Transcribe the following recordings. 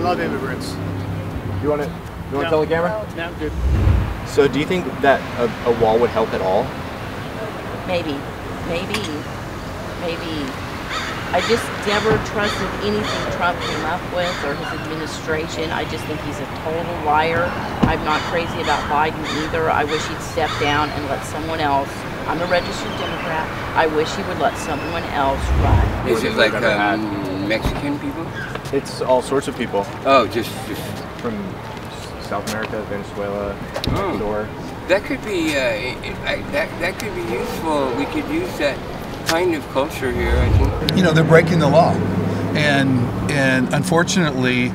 love immigrants. You want to tell the camera? No, I'm good. So do you think that a wall would help at all? Maybe. I just never trusted anything Trump came up with or his administration. I just think he's a total liar. I'm not crazy about Biden either. I wish he'd step down and let someone else. I'm a registered Democrat. I wish he would let someone else run. Is it like Mexican people? It's all sorts of people. Oh, just from South America, Venezuela, Ecuador. That could be that could be useful. We could use that kind of culture here, I think. You know, they're breaking the law, and unfortunately,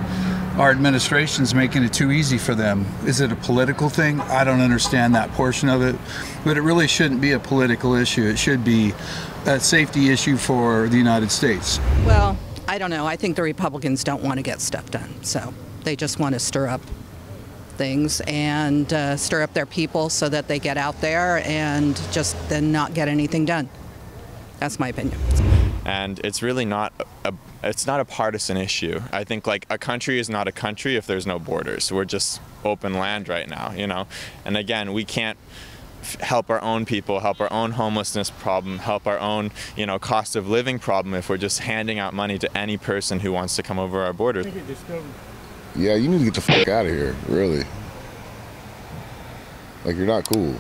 our administration's making it too easy for them. Is it a political thing? I don't understand that portion of it, but it really shouldn't be a political issue. It should be a safety issue for the United States. Well, I don't know. I think the Republicans don't want to get stuff done, so they just want to stir up things and stir up their people so that they get out there and just then not get anything done. That's my opinion. And it's really not a partisan issue. I think like a country is not a country if there's no borders. We're just open land right now, you know. And again, we can't help our own people, help our own homelessness problem, help our own, you know, cost of living problem if we're just handing out money to any person who wants to come over our borders. Yeah, you need to get the fuck out of here, really. Like, you're not cool.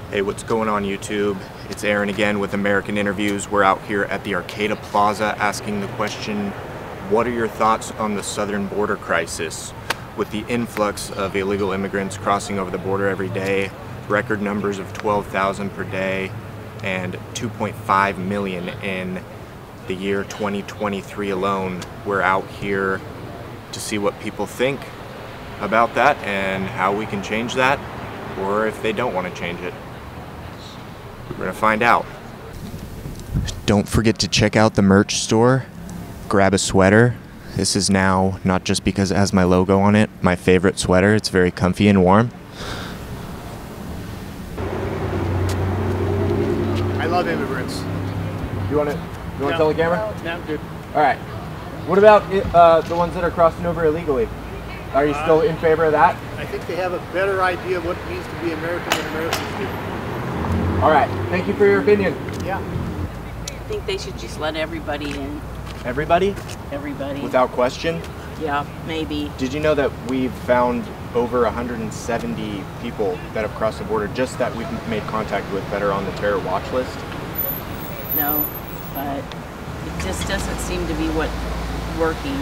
Hey, what's going on YouTube? It's Aaron again with American Interviews. We're out here at the Arcata Plaza asking the question, what are your thoughts on the southern border crisis? With the influx of illegal immigrants crossing over the border every day, record numbers of 12,000 per day, and 2.5 million in the year 2023 alone. We're out here to see what people think about that and how we can change that, or if they don't want to change it. We're gonna find out. Don't forget to check out the merch store. Grab a sweater. This is now, not just because it has my logo on it, my favorite sweater. It's very comfy and warm. I love immigrants. You want to tell the camera? No, I'm good. All right. What about the ones that are crossing over illegally? Are you still in favor of that? I think they have a better idea of what it means to be American than Americans do. All right. Thank you for your opinion. Yeah. I think they should just let everybody in. Everybody? Everybody. Without question? Yeah, maybe. Did you know that we've found over 170 people that have crossed the border just that we've made contact with that are on the terror watch list? No, but it just doesn't seem to be working.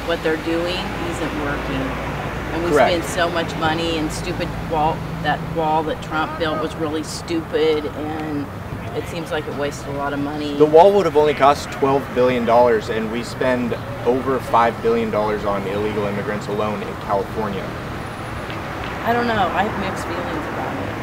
What they're doing isn't working. And we spend so much money and that wall that Trump built was really stupid, and it seems like it wasted a lot of money. The wall would have only cost $12 billion, and we spend over $5 billion on illegal immigrants alone in California. I don't know. I have mixed feelings about it.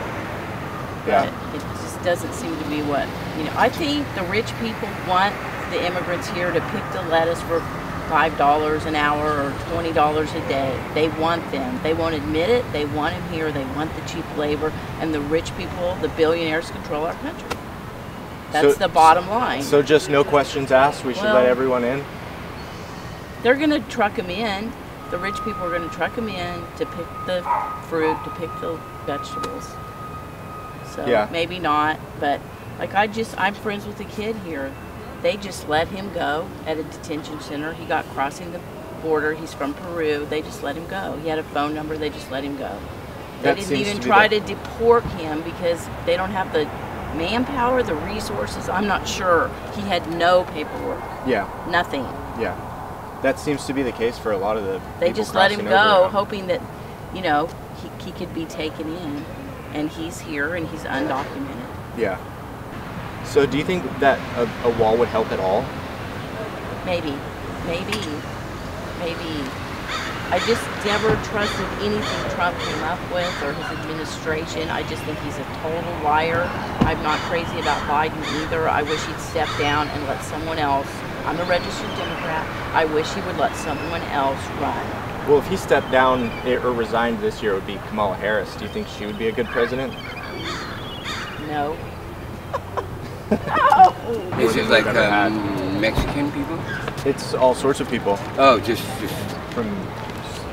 Yeah. But it just doesn't seem to be what, you know. I think the rich people want the immigrants here to pick the lettuce for $5 an hour or $20 a day. They want them. They won't admit it. They want them here. They want the cheap labor. And the rich people, the billionaires, control our country. That's the bottom line. So just no questions asked? We should let everyone in? They're going to truck them in. The rich people are going to truck them in to pick the fruit, to pick the vegetables. So maybe not. But like I'm friends with a kid here. They just let him go at a detention center. He got crossing the border. He's from Peru. They just let him go. He had a phone number. They just let him go. They didn't even try to deport him because they don't have the manpower, the resources. I'm not sure. He had no paperwork. Yeah. Nothing. Yeah. That seems to be the case for a lot of the They just let him go, hoping that, you know, he could be taken in. And he's here and he's undocumented. Yeah. So do you think that a wall would help at all? Maybe. I just never trusted anything Trump came up with or his administration. I just think he's a total liar. I'm not crazy about Biden either. I wish he'd step down and let someone else. I'm a registered Democrat. I wish he would let someone else run. Well, if he stepped down or resigned this year, it would be Kamala Harris. Do you think she would be a good president? No. No. Is it than like we've ever had. Mexican people? It's all sorts of people Oh, just from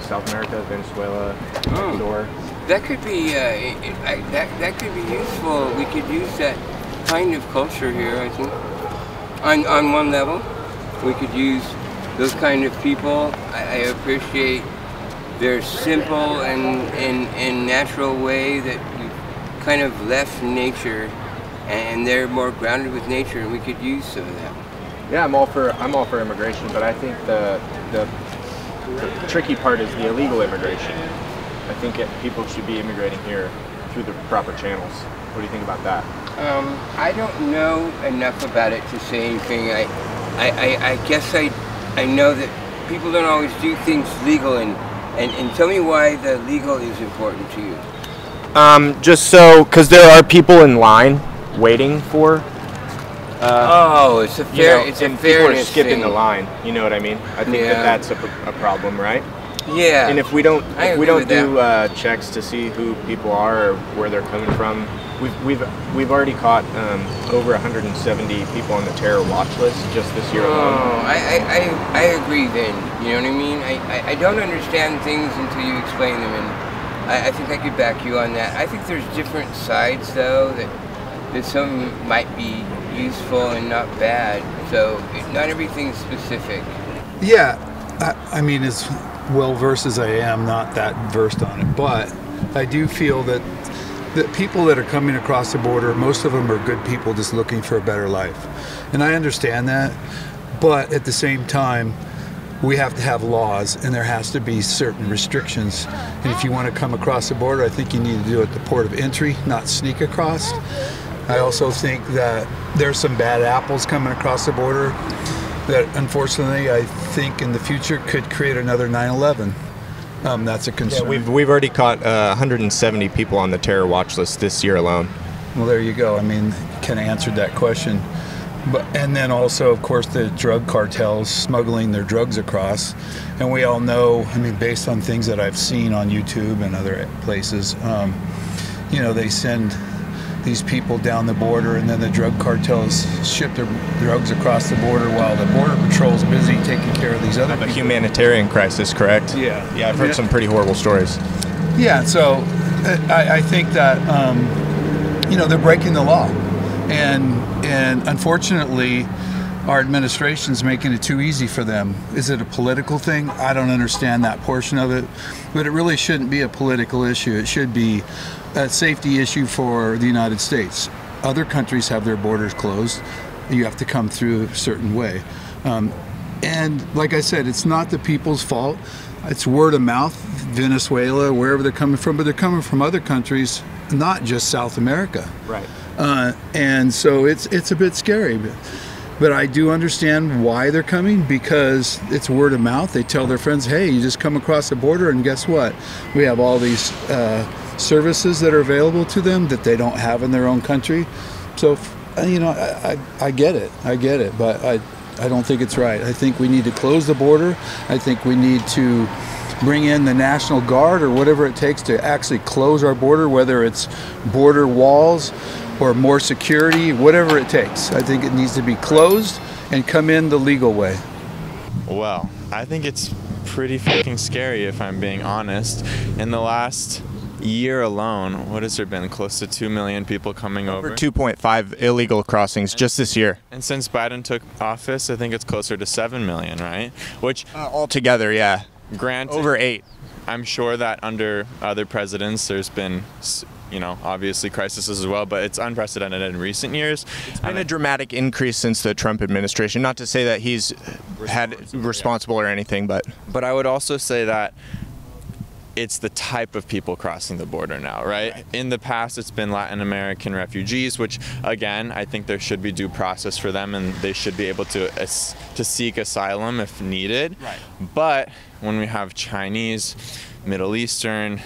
South America, Venezuela, Oh. Ecuador. that could be that could be useful. We could use that kind of culture here, I think. On one level, we could use those kind of people. I appreciate their simple and natural way that we've kind of left nature, and they're more grounded with nature, and we could use some of that. Yeah, I'm all for immigration, but I think the tricky part is the illegal immigration. I think people should be immigrating here through the proper channels. What do you think about that? I don't know enough about it to say anything. I guess I know that people don't always do things legal, and tell me why the legal is important to you. Just so, because there are people in line waiting for. It's a fair. It's a and people are fairness skipping thing. the line. You know what I mean? I think that's a problem, right? Yeah. And if we don't agree do with checks to see who people are or where they're coming from, we've already caught over 170 people on the terror watch list just this year alone. Oh, I agree then. You know what I mean? I don't understand things until you explain them, and I think I could back you on that. I think there's different sides though that some might be useful and not bad. So not everything's specific. Yeah, I mean, as well versed as I am, not that versed on it, but I do feel that people that are coming across the border, most of them are good people just looking for a better life. And I understand that, but at the same time, we have to have laws, and there has to be certain restrictions. And if you want to come across the border, I think you need to do it at the port of entry, not sneak across. I also think that there's some bad apples coming across the border that unfortunately I think in the future could create another 9/11. That's a concern. Yeah, we've already caught 170 people on the terror watch list this year alone. Well, there you go. I mean, kind of answered that question. And then also, of course, the drug cartels smuggling their drugs across. And we all know, I mean, based on things that I've seen on YouTube and other places, they send these people down the border, and then the drug cartels ship their drugs across the border while the border patrol's busy taking care of these other people. A humanitarian crisis, correct? Yeah. Yeah, I've heard some pretty horrible stories. Yeah, so I think that, they're breaking the law. And unfortunately, our administration's making it too easy for them. Is it a political thing? I don't understand that portion of it, but it really shouldn't be a political issue. It should be a safety issue for the United States. Other countries have their borders closed. You have to come through a certain way. And like I said, it's not the people's fault. It's word of mouth, Venezuela, wherever they're coming from, but they're coming from other countries, not just South America. Right. And so it's a bit scary. But I do understand why they're coming, because it's word of mouth. They tell their friends, hey, you just come across the border, and guess what? We have all these services that are available to them that they don't have in their own country. So, I get it, but I don't think it's right. I think we need to close the border. I think we need to bring in the National Guard or whatever it takes to actually close our border, whether it's border walls or more security, whatever it takes. I think it needs to be closed and come in the legal way. Well, I think it's pretty fucking scary, if I'm being honest. In the last year alone, what has there been? Close to 2 million people coming over. 2.5 illegal crossings just this year. And since Biden took office, I think it's closer to 7 million, right? Which altogether, yeah. Granted, over 8. I'm sure that under other presidents there's been, obviously crises as well, but it's unprecedented in recent years. It's been a dramatic increase since the Trump administration. Not to say that he's responsible or anything, but I would also say that it's the type of people crossing the border now, right? In the past, it's been Latin American refugees, which, again, I think there should be due process for them, and they should be able to seek asylum if needed. Right. But when we have Chinese, Middle Eastern,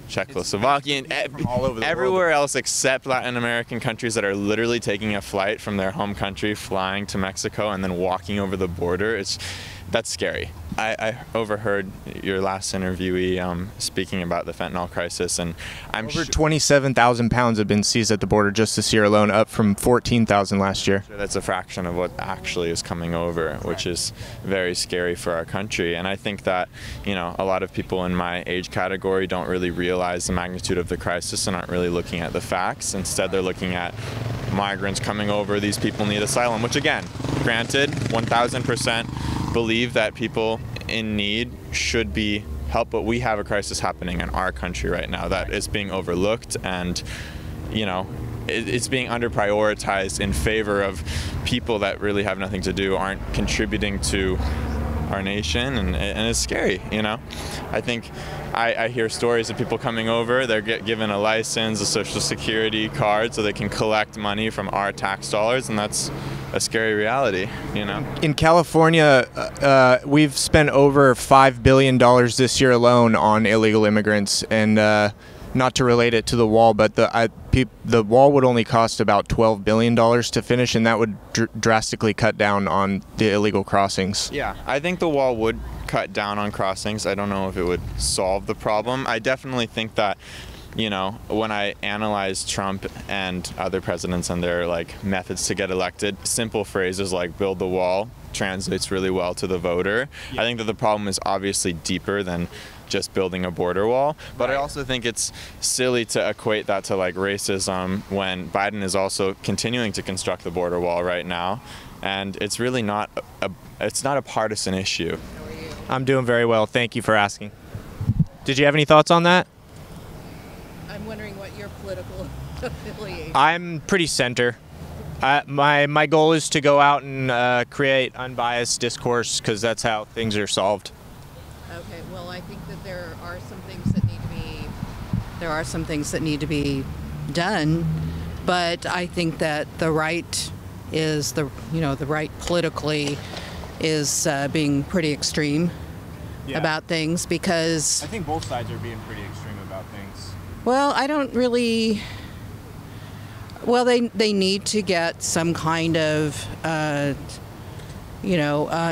Czechoslovakian, all over the everywhere world. else except Latin American countries that are literally taking a flight from their home country, flying to Mexico, and then walking over the border, that's scary. I overheard your last interviewee speaking about the fentanyl crisis, and I'm over 27,000 pounds have been seized at the border just this year alone, up from 14,000 last year. That's a fraction of what actually is coming over, which is very scary for our country. And I think that, you know, a lot of people in my age category don't really realize the magnitude of the crisis and aren't really looking at the facts. Instead, they're looking at migrants coming over, these people need asylum, which again, granted, 1,000% believe that people in need should be helped, but we have a crisis happening in our country right now that is being overlooked, and you know, it's being under prioritized in favor of people that really have nothing to do, aren't contributing to our nation, and it's scary, you know. I think I hear stories of people coming over, they're given a license, a social security card so they can collect money from our tax dollars, and that's a scary reality, you know. In California, we've spent over $5 billion this year alone on illegal immigrants, and not to relate it to the wall, but the wall would only cost about $12 billion to finish, and that would drastically cut down on the illegal crossings. Yeah, I think the wall would cut down on crossings. I don't know if it would solve the problem. I definitely think that, you know, when I analyze Trump and other presidents and their like methods to get elected, simple phrases like build the wall translates really well to the voter. Yeah. I think that the problem is obviously deeper than just building a border wall, but right. I also think it's silly to equate that to like racism when Biden is also continuing to construct the border wall right now, and it's really not a partisan issue. I'm doing very well. Thank you for asking. Did you have any thoughts on that? I'm wondering what your political affiliation. I'm pretty center. My goal is to go out and create unbiased discourse, because that's how things are solved. Okay. Well, I think that there are some things that need to be done, but I think that the right is the right politically is being pretty extreme about things, because I think both sides are being pretty extreme about things. Well, I don't really. Well, they need to get some kind of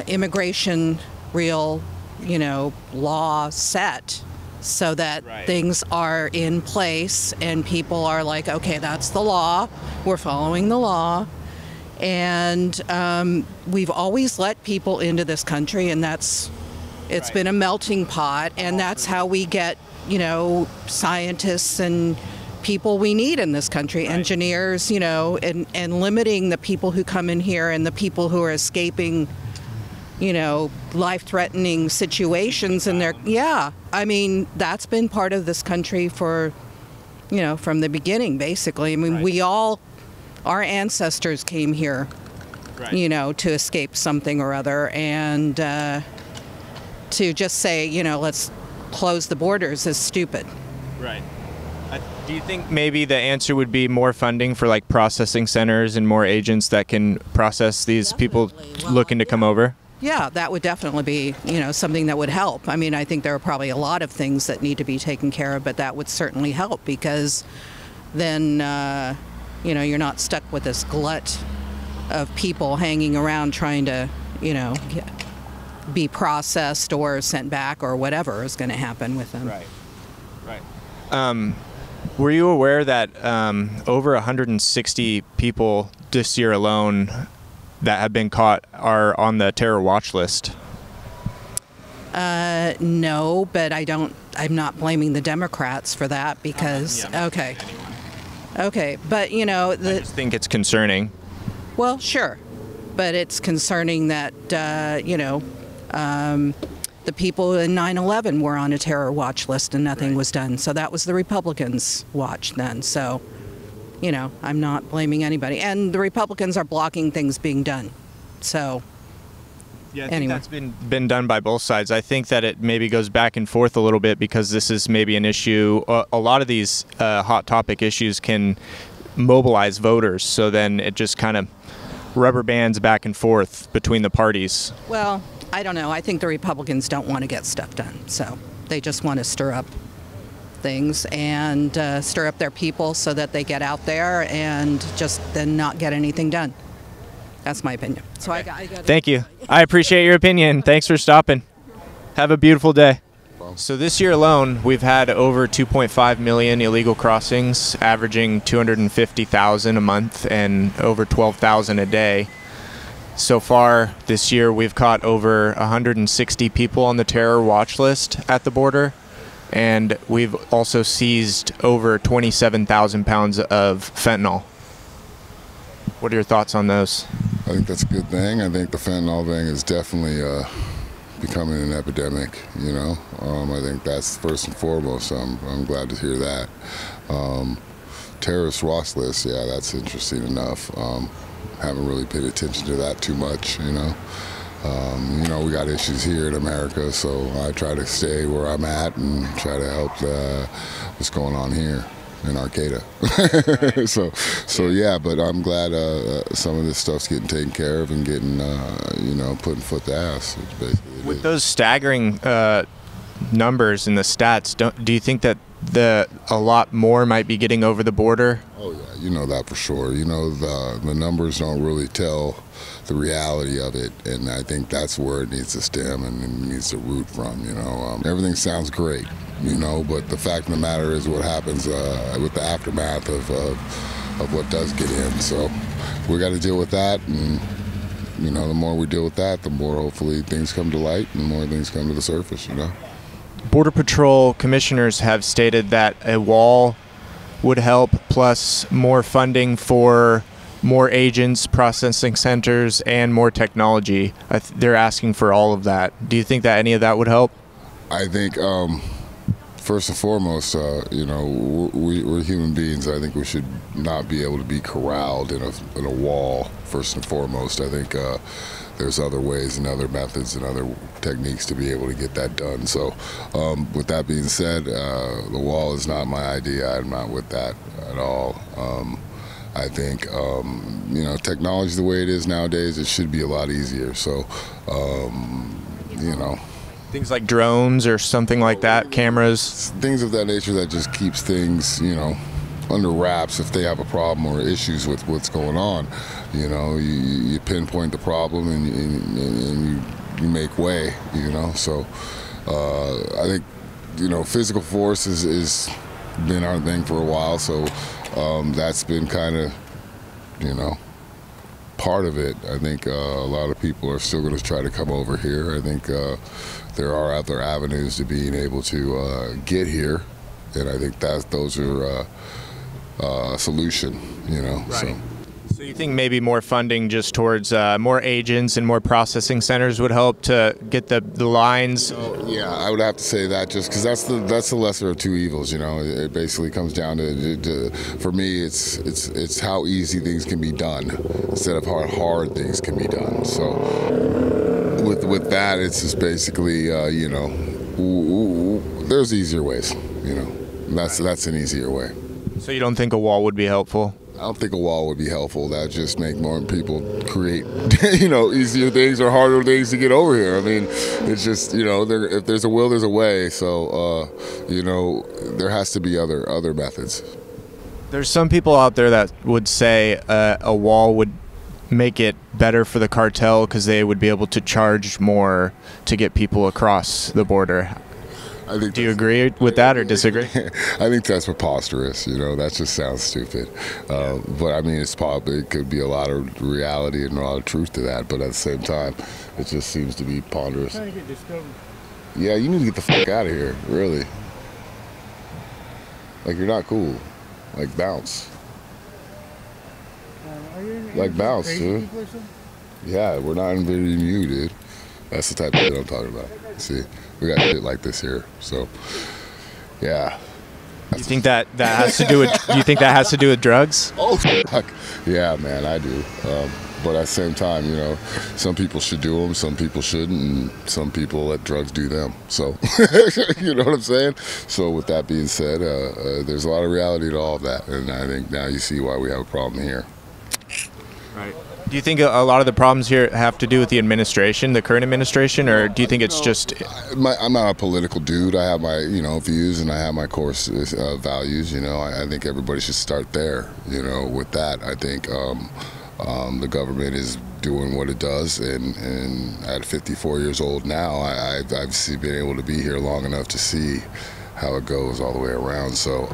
immigration real law set, so that right. things are in place and people are like, okay, that's the law, we're following the law. And we've always let people into this country, and it's right. been a melting pot, and that's how we get, scientists and people we need in this country, right. engineers, and limiting the people who come in here and the people who are escaping, life-threatening situations. And I mean, that's been part of this country for, from the beginning, basically. I mean, right. Our ancestors came here, right. To escape something or other, and to just say, let's close the borders is stupid. Right. Do you think maybe the answer would be more funding for like processing centers and more agents that can process these people looking to come over? Yeah, that would definitely be, something that would help. I mean, I think there are probably a lot of things that need to be taken care of, but that would certainly help, because then you're not stuck with this glut of people hanging around trying to, be processed or sent back or whatever is going to happen with them. Right, right. Were you aware that over 160 people this year alone that have been caught are on the terror watch list? No, but I'm not blaming the Democrats for that, because, okay. Okay, but I just think it's concerning. Well, sure, but it's concerning that the people in 9/11 were on a terror watch list and nothing right. was done. So that was the Republicans' watch then. So, I'm not blaming anybody, and the Republicans are blocking things being done. So. Yeah, I think that's been done by both sides. I think that it maybe goes back and forth a little bit, because this is maybe an issue. A lot of these hot topic issues can mobilize voters, so then it just kind of rubber bands back and forth between the parties. Well, I don't know. I think the Republicans don't want to get stuff done, so they just want to stir up things and stir up their people so that they get out there and just then not get anything done. That's my opinion. So okay. Thank you. I appreciate your opinion. Thanks for stopping. Have a beautiful day. So this year alone, we've had over 2.5 million illegal crossings, averaging 250,000 a month and over 12,000 a day. So far this year, we've caught over 160 people on the terror watch list at the border, and we've also seized over 27,000 pounds of fentanyl. What are your thoughts on those? I think that's a good thing. I think the fentanyl thing is definitely becoming an epidemic, you know. I think that's first and foremost. I'm glad to hear that. Terrorist watch list, yeah, that's interesting enough. Haven't really paid attention to that too much, you know. You know, we got issues here in America, so I try to stay where I'm at and try to help what's going on here in Arcata. so yeah, but I'm glad some of this stuff's getting taken care of and getting, you know, putting foot to ass. With those staggering numbers and the stats, do you think that a lot more might be getting over the border? Oh yeah, you know that for sure. You know, the numbers don't really tell the reality of it, and I think that's where it needs to stem and it needs to root from. You know, everything sounds great, you know, but the fact of the matter is what happens with the aftermath of what does get in. So we got to deal with that, and you know, the more we deal with that, the more hopefully things come to light and the more things come to the surface. You know. Border Patrol commissioners have stated that a wall would help, plus more funding for more agents, processing centers, and more technology. They're asking for all of that. Do you think that any of that would help? I think, first and foremost, you know, we're human beings. I think we should not be able to be corralled in a wall, first and foremost. I think there's other ways and other methods and other techniques to be able to get that done. So with that being said, the wall is not my idea. I'm not with that at all. I think, you know, technology the way it is nowadays, it should be a lot easier. So, you know. Things like drones or something like that, cameras? Things of that nature that just keeps things, you know, under wraps if they have a problem or issues with what's going on. You know, you pinpoint the problem and you make way, you know. So I think, you know, physical force is been our thing for a while, so that's been kind of, you know, part of it. I think a lot of people are still going to try to come over here. I think there are other avenues to being able to get here, and I think those are a solution, you know. Right. So you think maybe more funding just towards more agents and more processing centers would help to get the lines? Yeah, I would have to say that, just because that's the lesser of two evils. You know, it basically comes down to for me, it's how easy things can be done instead of how hard things can be done. So with that, it's just basically you know, there's easier ways. You know, that's an easier way. So you don't think a wall would be helpful? I don't think a wall would be helpful. That would just make more people create, you know, easier things or harder things to get over here. I mean, it's just, you know, if there's a will, there's a way. So, you know, there has to be other methods. There's some people out there that would say a wall would make it better for the cartel because they would be able to charge more to get people across the border. Do you agree with that or disagree? I think that's preposterous. You know, that just sounds stupid. But I mean, it could be a lot of reality and a lot of truth to that. But at the same time, it just seems to be ponderous. Yeah, you need to get the fuck out of here, really. Like, you're not cool. Like, bounce. Like, bounce, dude. Yeah, we're not invading you, dude. That's the type of shit I'm talking about. See, we got shit like this here, so yeah. You think that has to do with? You think that has to do with drugs? Oh, fuck. Yeah, man, I do. But at the same time, you know, some people should do them, some people shouldn't, and some people let drugs do them. So, you know what I'm saying? So with that being said, there's a lot of reality to all of that, and I think now you see why we have a problem here. Right. Do you think a lot of the problems here have to do with the administration, the current administration, or do you think it's just... I'm not a political dude. I have my, you know, views and I have my core values, you know. I think everybody should start there, you know, with that. I think The government is doing what it does, and at 54 years old now, I've been able to be here long enough to see how it goes all the way around. So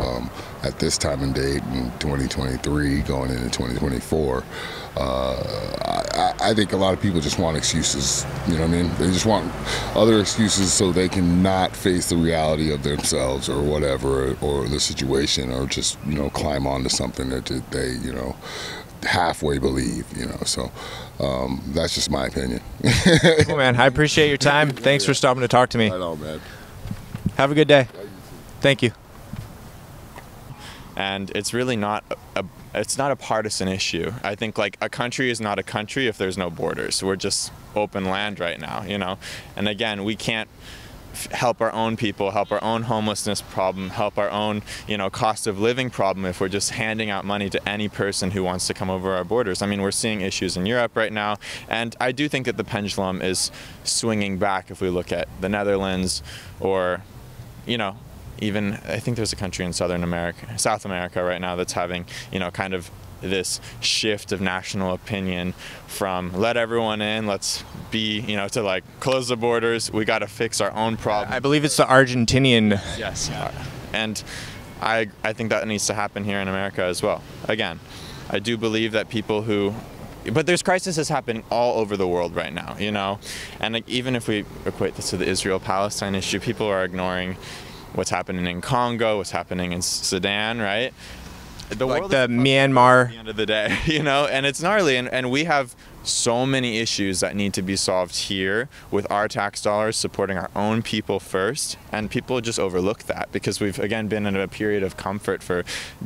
at this time and date in 2023, going into 2024, I think a lot of people just want excuses, you know what I mean? They just want other excuses so they can not face the reality of themselves or whatever, or the situation, or just, you know, climb onto something that they, you know, halfway believe, you know. So that's just my opinion. Cool, man. I appreciate your time. Thanks for stopping to talk to me. Right on, man. Have a good day. Thank you. And it's really not it's not a partisan issue. I think like a country is not a country if there's no borders. We're just open land right now, you know. And again, we can't help our own people, help our own homelessness problem, help our own, you know, cost of living problem if we're just handing out money to any person who wants to come over our borders. I mean, we're seeing issues in Europe right now, and I do think that the pendulum is swinging back if we look at the Netherlands, or, you know, even I think there's a country in South America right now that's having, you know, kind of this shift of national opinion from let everyone in, let's be, you know, to like close the borders, we got to fix our own problem. I believe it's the Argentinian. Yes. And I think that needs to happen here in America as well. Again, I do believe that people who, but there's crises happening all over the world right now, you know, and like, even if we equate this to the Israel-Palestine issue, people are ignoring what's happening in Congo, what's happening in Sudan, right? The like world the is Myanmar. at the end of the day, you know, and it's gnarly, and we have so many issues that need to be solved here with our tax dollars supporting our own people first, and people just overlook that because we've again been in a period of comfort for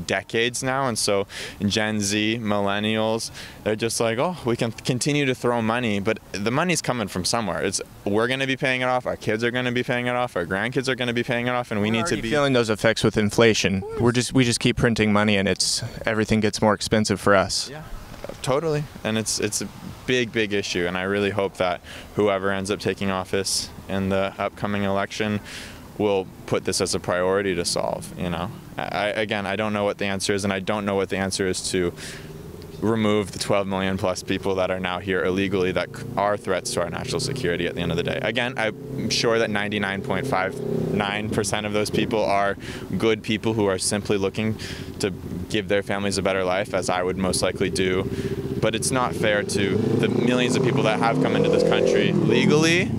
decades now, and so Gen Z, millennials, they're just like, oh, we can continue to throw money, but the money's coming from somewhere. We're going to be paying it off, our kids are going to be paying it off, our grandkids are going to be paying it off, and we need to be feeling those effects with inflation. We just keep printing money, and everything gets more expensive for us. Yeah. Totally, and it's a big issue, and I really hope that whoever ends up taking office in the upcoming election will put this as a priority to solve, you know. I don't know what the answer is, and I don't know what the answer is to remove the 12 million plus people that are now here illegally that are threats to our national security at the end of the day. Again, I'm sure that 99.59% of those people are good people who are simply looking to give their families a better life, as I would most likely do. But it's not fair to the millions of people that have come into this country legally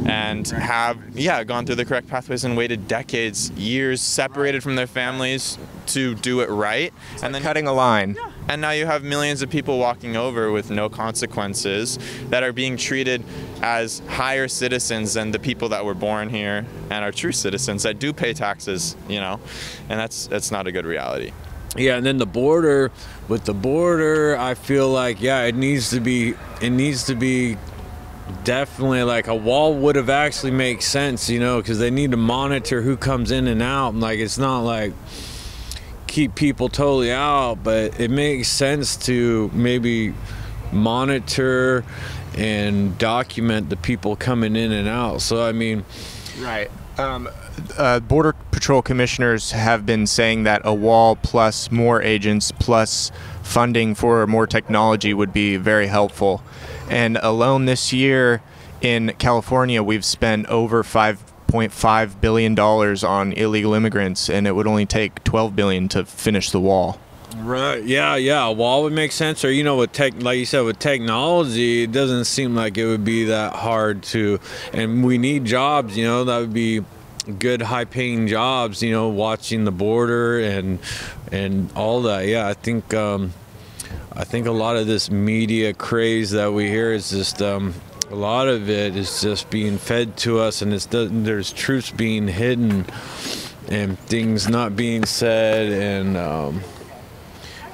and have, gone through the correct pathways and waited decades, years, separated from their families to do it right. And then cutting a line. And now you have millions of people walking over with no consequences that are being treated as higher citizens than the people that were born here and are true citizens that do pay taxes, you know, and that's not a good reality. Yeah, and then the border, I feel like, it needs to be definitely like a wall would have actually made sense, you know, because they need to monitor who comes in and out. Like, it's not like keep people totally out, but it makes sense to maybe monitor and document the people coming in and out. So, I mean, right. Border Patrol commissioners have been saying that a wall plus more agents plus funding for more technology would be very helpful. And alone this year in California, we've spent over $5.5 billion on illegal immigrants, and it would only take $12 billion to finish the wall. Right. Yeah. A wall would make sense. Or, you know, with like you said, with technology, it doesn't seem like it would be that hard to. And we need jobs. You know, that would be good, high-paying jobs. You know, watching the border and all that. Yeah. I think a lot of this media craze that we hear is just a lot of it is just being fed to us, and there's truths being hidden and things not being said, and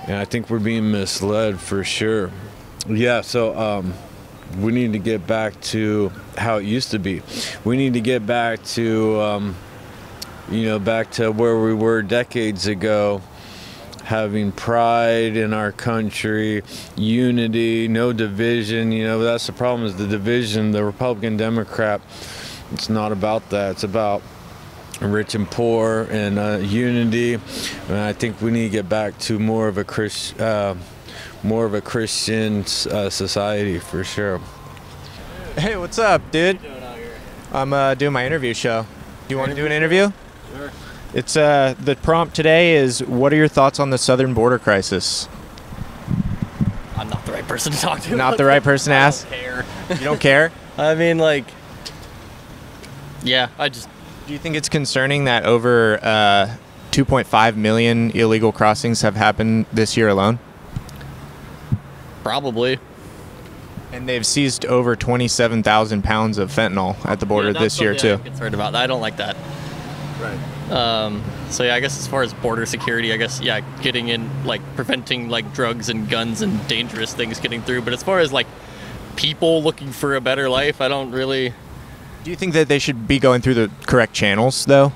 I think we're being misled for sure. Yeah, so we need to get back to how it used to be. We need to get back to, back to where we were decades ago, having pride in our country, unity, no division. You know, that's the problem, is the division, the Republican, Democrat. It's not about that. It's about rich and poor and unity. And I think we need to get back to more of a more of a Christian society for sure. Hey, what's up, dude? I'm doing my interview show. Do you want to do an interview? Sure. It's the prompt today is, what are your thoughts on the southern border crisis? I'm not the right person to talk to. Not the right person to ask? I don't care. You don't care? I mean, like, yeah, I just... Do you think it's concerning that over 2.5 million illegal crossings have happened this year alone? Probably. And they've seized over 27,000 pounds of fentanyl at the border this year, too. I'm concerned about that. I don't like that. Right. So yeah, I guess as far as border security, I guess, yeah, getting in, like, preventing, like, drugs and guns and dangerous things getting through. But as far as, like, people looking for a better life, I don't really... Do you think that they should be going through the correct channels, though?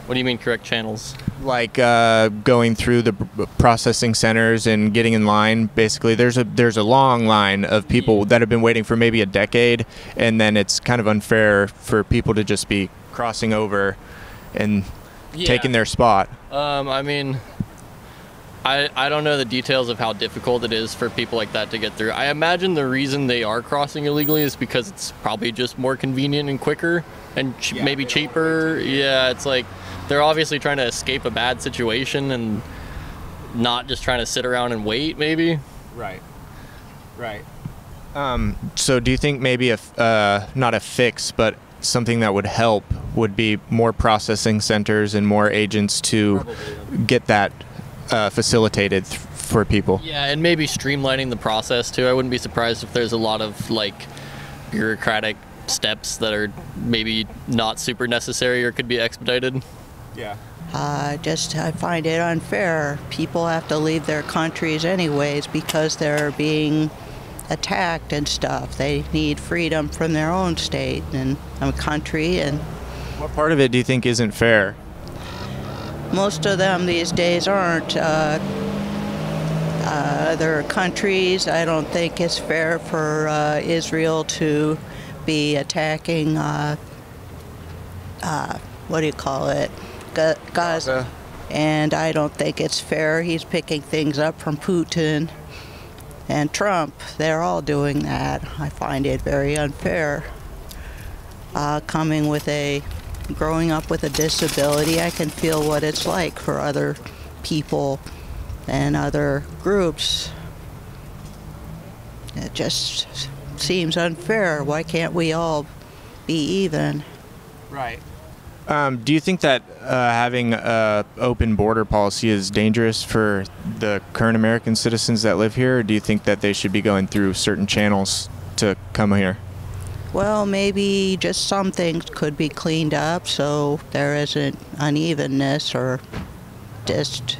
What do you mean correct channels? Like going through the processing centers and getting in line. Basically, there's a long line of people that have been waiting for maybe a decade, and then it's kind of unfair for people to just be crossing over and taking their spot. I mean, I don't know the details of how difficult it is for people like that to get through. I imagine the reason they are crossing illegally is because it's probably just more convenient and quicker and maybe cheaper. Yeah, it's like they're obviously trying to escape a bad situation and not just trying to sit around and wait, maybe. Right. Right. So do you think maybe not a fix, but something that would help would be more processing centers and more agents to get that facilitated for people? Yeah, and maybe streamlining the process too. I wouldn't be surprised if there's a lot of like bureaucratic steps that are maybe not super necessary or could be expedited. Yeah. I find it unfair. People have to leave their countries anyways because they're being attacked and stuff. They need freedom from their own state and country. And what part of it do you think isn't fair? Most of them these days aren't. Other countries, I don't think it's fair for Israel to be attacking, what do you call it, Gaza. And I don't think it's fair. He's picking things up from Putin and Trump. They're all doing that. I find it very unfair. Growing up with a disability, I can feel what it's like for other people and other groups. It just seems unfair. Why can't we all be even? Right. Do you think that having an open border policy is dangerous for the current American citizens that live here, or do you think that they should be going through certain channels to come here? Well, maybe just some things could be cleaned up so there isn't unevenness or just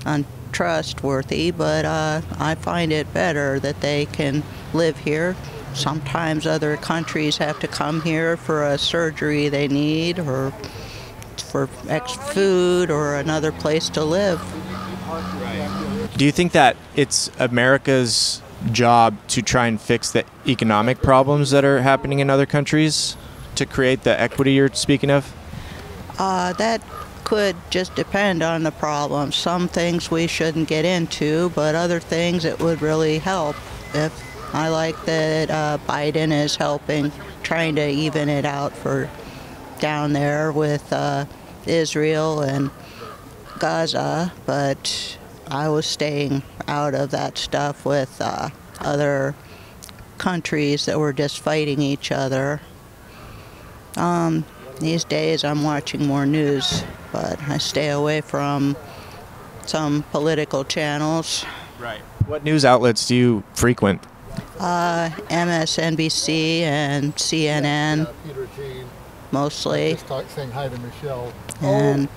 untrustworthy, but I find it better that they can live here. Sometimes other countries have to come here for a surgery they need or for food or another place to live. Do you think that it's America's job to try and fix the economic problems that are happening in other countries to create the equity you're speaking of? That could just depend on the problem. Some things we shouldn't get into, but other things it would really help. I like that Biden is trying to even it out for down there with Israel and Gaza, but I was staying out of that stuff with other countries that were just fighting each other. These days I'm watching more news, but I stay away from some political channels. Right. What news outlets do you frequent? MSNBC and CNN, mostly. Saying hi to Michelle. And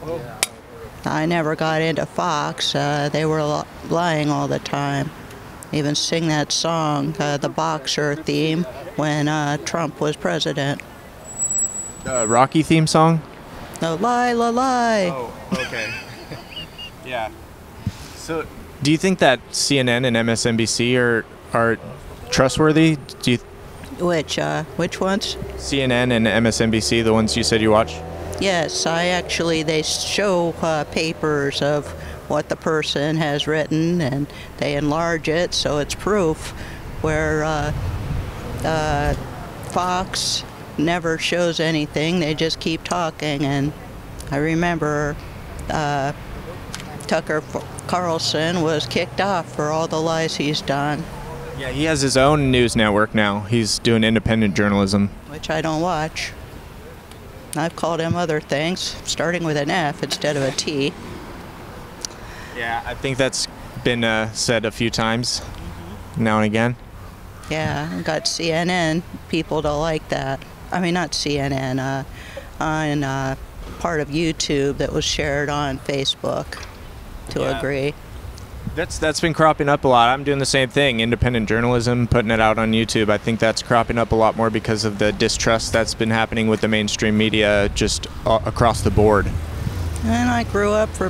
I never got into Fox. They were lying all the time. Even sing that song, the boxer theme, when Trump was president. The Rocky theme song? No, lie, la, lie. Oh, okay. Yeah. So, do you think that CNN and MSNBC are trustworthy? Which ones? CNN and MSNBC, the ones you said you watch? Yes, they show papers of what the person has written, and they enlarge it so it's proof, where Fox never shows anything. They just keep talking. And I remember Tucker Carlson was kicked off for all the lies he's done. Yeah, he has his own news network now. He's doing independent journalism. Which I don't watch. I've called him other things, starting with an F instead of a T. Yeah, I think that's been said a few times now and again. Yeah, I got CNN people to like that. I mean, not CNN, on part of YouTube that was shared on Facebook to agree. That's been cropping up a lot. I'm doing the same thing, independent journalism, putting it out on YouTube. I think that's cropping up a lot more because of the distrust that's been happening with the mainstream media just across the board. And I grew up for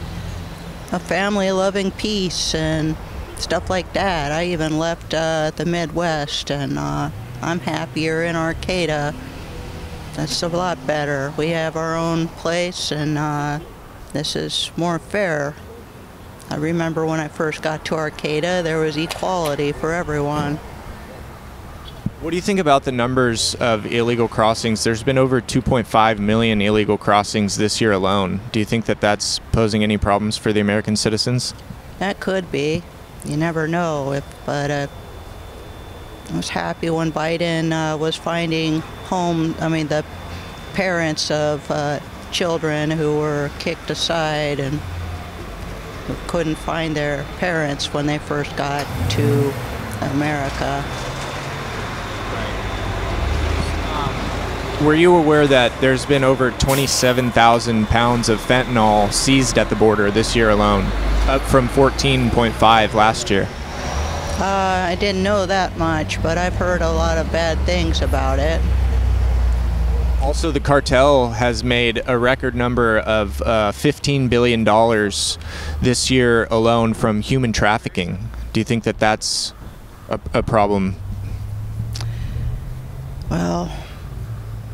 a family loving peace and stuff like that. I even left the Midwest, and I'm happier in Arcata. That's a lot better. We have our own place, and this is more fair. I remember when I first got to Arcata, there was equality for everyone. What do you think about the numbers of illegal crossings? There's been over 2.5 million illegal crossings this year alone. Do you think that that's posing any problems for the American citizens? That could be. You never know. But I was happy when Biden was finding the parents of children who were kicked aside and who couldn't find their parents when they first got to America. Were you aware that there's been over 27,000 pounds of fentanyl seized at the border this year alone, up from 14.5 last year? I didn't know that much, but I've heard a lot of bad things about it. Also, the cartel has made a record number of $15 billion this year alone from human trafficking. Do you think that that's a problem? Well,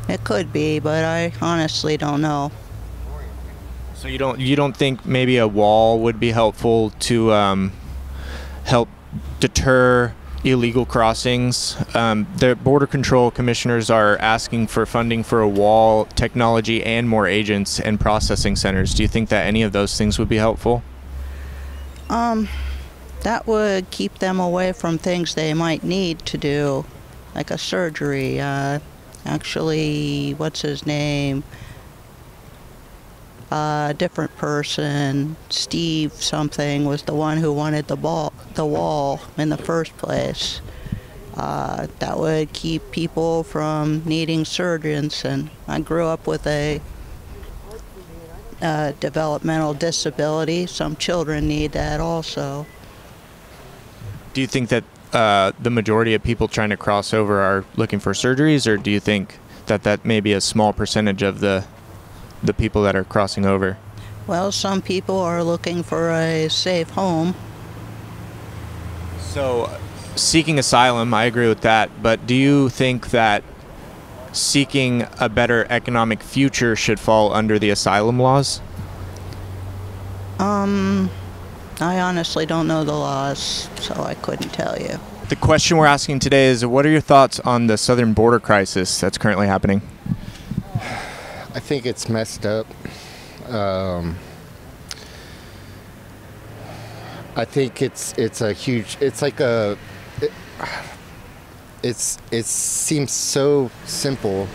it could be, but I honestly don't know. So you don't think maybe a wall would be helpful to help deter illegal crossings? The Border Control Commissioners are asking for funding for a wall, technology, and more agents and processing centers. Do you think that any of those things would be helpful? That would keep them away from things they might need to do, like a surgery. Actually, what's his name? Different person, Steve something, was the one who wanted the wall in the first place. That would keep people from needing surgeons. And I grew up with a developmental disability. Some children need that also. Do you think that the majority of people trying to cross over are looking for surgeries, or do you think that that may be a small percentage of the people that are crossing over? Well, some people are looking for a safe home. So, seeking asylum, I agree with that, but do you think that seeking a better economic future should fall under the asylum laws? I honestly don't know the laws, so I couldn't tell you. The question we're asking today is, what are your thoughts on the southern border crisis that's currently happening? I think it's messed up. I think it seems so simple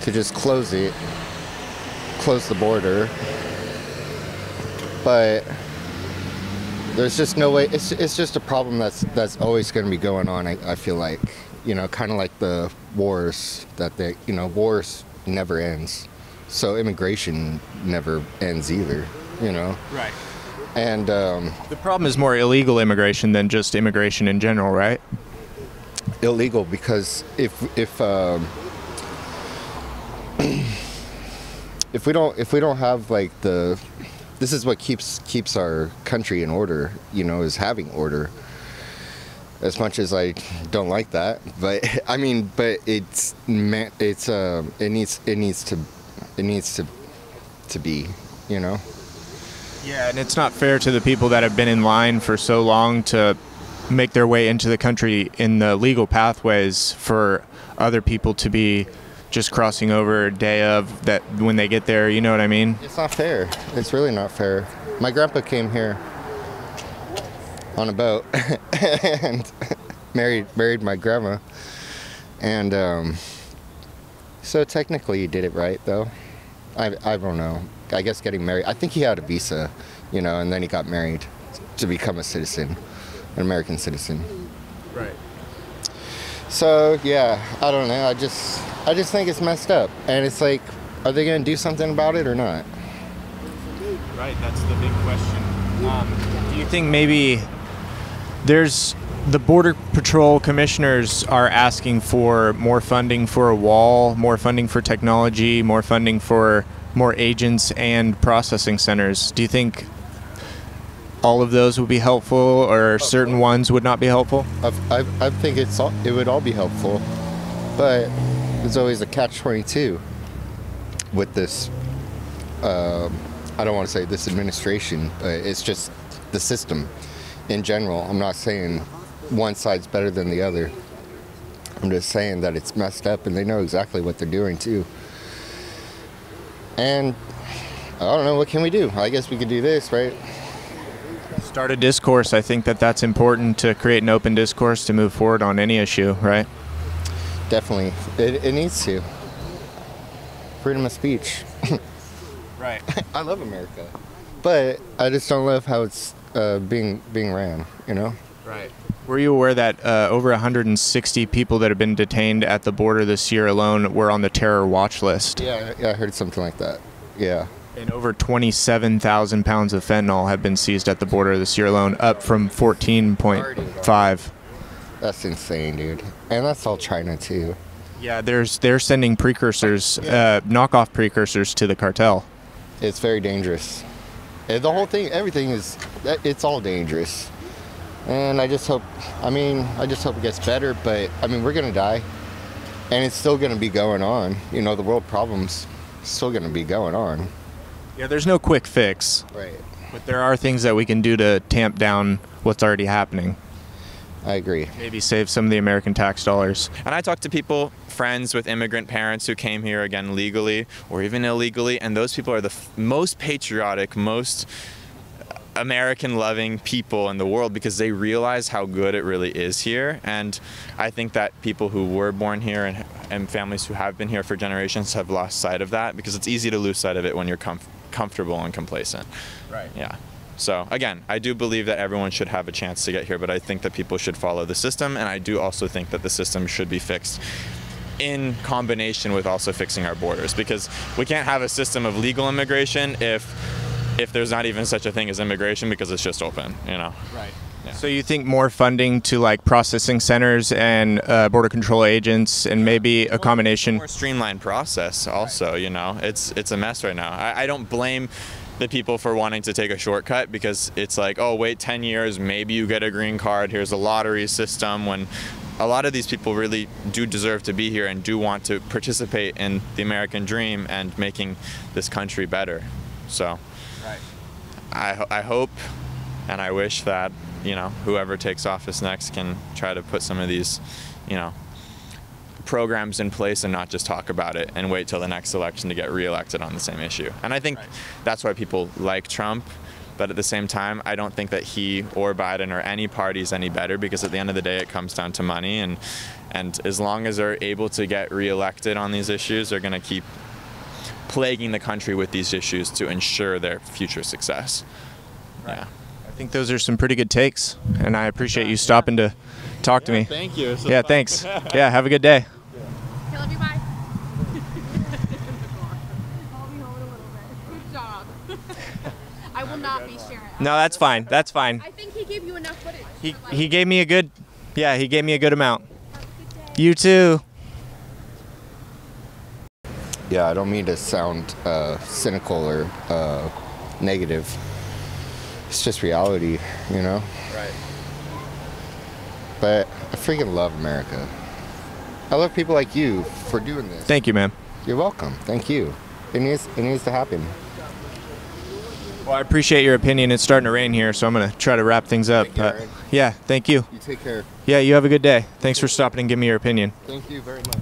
to just close the border, but there's just no way. It's just a problem that's always going to be going on. I feel like, kind of like the wars wars never ends. So immigration never ends either, Right. And the problem is more illegal immigration than just immigration in general, right? Illegal, because if we don't have this is what keeps our country in order, is having order. As much as I don't like that, but it needs to be, Yeah, and it's not fair to the people that have been in line for so long to make their way into the country in the legal pathways for other people to be just crossing over day of that when they get there, you know what I mean? It's not fair. It's really not fair. My grandpa came here on a boat and married my grandma. And so technically he did it right, though. I don't know. I guess getting married, I think he had a visa, you know, and then he got married to become a citizen, an American citizen. Right. So yeah, I don't know. I just think it's messed up, and it's like, are they going to do something about it or not? Right, that's the big question. Do you think maybe there's the Border Patrol commissioners are asking for more funding for a wall, more funding for technology, more funding for more agents and processing centers? Do you think all of those would be helpful, or certain ones would not be helpful? I think it would all be helpful, but there's always a catch-22 with this. I don't want to say this administration, but it's just the system in general. I'm not saying one side's better than the other. I'm just saying that it's messed up, and they know exactly what they're doing too. And I don't know, what can we do? I guess we could do this, right? Start a discourse. I think that's important, to create an open discourse to move forward on any issue, right? Definitely. It needs to. Freedom of speech. Right. I love America. But I just don't love how it's being ran, you know? Right. Were you aware that over 160 people that have been detained at the border this year alone were on the terror watch list? Yeah, I heard something like that. Yeah. And over 27,000 pounds of fentanyl have been seized at the border this year alone, up from 14.5. That's insane, dude. And that's all China, too. Yeah, they're sending precursors, knockoff precursors to the cartel. It's very dangerous. The whole thing, everything it's all dangerous. And I just hope it gets better, but, I mean, we're going to die. And it's still going to be going on. You know, the world problem's still going to be going on. Yeah, there's no quick fix. Right. But there are things that we can do to tamp down what's already happening. I agree. Maybe save some of the American tax dollars. And I talk to people, friends with immigrant parents who came here, again, legally or even illegally, and those people are the most patriotic, most American-loving people in the world, because they realize how good it really is here. And I think that people who were born here and families who have been here for generations have lost sight of that, because it's easy to lose sight of it when you're comfortable and complacent. Right. Yeah. So again, I do believe that everyone should have a chance to get here, but I think that people should follow the system, and I do also think that the system should be fixed in combination with also fixing our borders, because we can't have a system of legal immigration if there's not even such a thing as immigration, because it's just open, you know. Right. Yeah. So you think more funding to like processing centers and border control agents, and maybe a combination? More streamlined process also, right. You know. It's a mess right now. I don't blame the people for wanting to take a shortcut, because it's like, oh, wait 10 years, maybe you get a green card, here's a lottery system, when a lot of these people really do deserve to be here and do want to participate in the American dream and making this country better. So right. I hope and I wish that, you know, whoever takes office next can try to put some of these, you know, programs in place and not just talk about it and wait till the next election to get reelected on the same issue. And I think that's why people like Trump, but at the same time, I don't think that he or Biden or any party is any better, because at the end of the day, it comes down to money, and as long as they're able to get reelected on these issues, they're going to keep plaguing the country with these issues to ensure their future success. Right. Yeah. I think those are some pretty good takes, and I appreciate you stopping to talk to me. Thank you. Yeah, thanks. Yeah, have a good day. Okay, love you, bye. I'll be home in a little bit. Good job. I will not be sharing. No, that's fine. That's fine. I think he gave you enough footage. He gave me a good, yeah, he gave me a good amount. You too. Yeah, I don't mean to sound cynical or negative. It's just reality, you know? Right. But I freaking love America. I love people like you for doing this. Thank you, man. You're welcome. Thank you. It needs to happen. Well, I appreciate your opinion. It's starting to rain here, so I'm going to try to wrap things up. Aaron. Yeah, thank you. You take care. Yeah, you have a good day. Thanks for stopping and giving me your opinion. Thank you very much.